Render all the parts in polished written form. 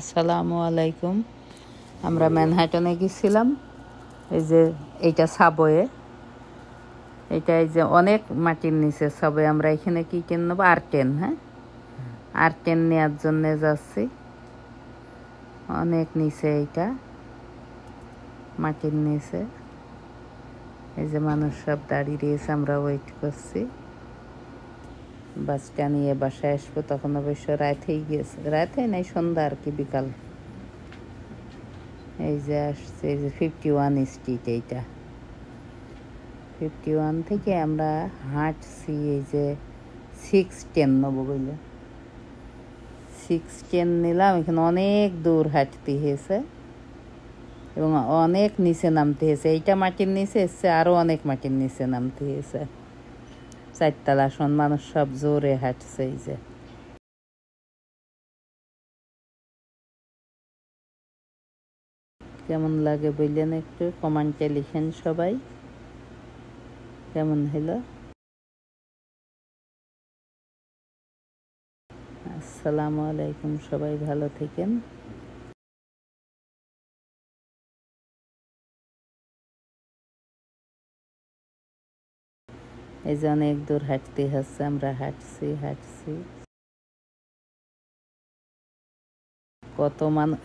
আসসালামু আলাইকুম। আমরা ম্যানহাটনে গেছিলাম। এই যে এইটা সাবওয়ে, এটা এই যে অনেক মাটির নিচে সাবওয়ে। আমরা এখানে কি কিনবো? R10। হ্যাঁ, R10 নেওয়ার জন্যে যাচ্ছি। অনেক নিচে, এইটা মাটির নিচে। এই যে মানুষ সব দাঁড়িয়ে রয়েছে, আমরা ওয়েট করছি বাসটা নিয়ে বাসায় আসবো। তখন অবশ্য রাতেই গেছে, রাতে নাই, সন্ধ্যা আর কি, বিকাল। এই যে আসছে, এই যে 51 স্ট্রিট। এইটা 51 থেকে আমরা হাঁটছি, এই যে 610 নেবো বলে 610 নিলাম। এখানে অনেক দূর হাঁটতে হয়েছে এবং অনেক নিচে নামতে হয়েছে। এইটা মাটির নিচে এসছে, আরও অনেক মাটির নিচে নামতে হয়েছে। 4তলা আসন, মানুষ সব জোরে হাঁটছে। এই যে কেমন লাগে বললেন, একটু কমেন্টে লিখেন সবাই কেমন হলো। আসসালামু আলাইকুম, সবাই ভালো থাকেন। এই যে অনেক দূর হাঁটতে হচ্ছে, আমরা হাঁটছি। কত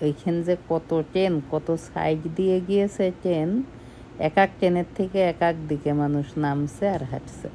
এইখান যে কত ট্রেন, কত সাইড দিয়ে গিয়েছে ট্রেন। এক এক ট্রেনের থেকে এক এক দিকে মানুষ নামছে আর হাঁটছে।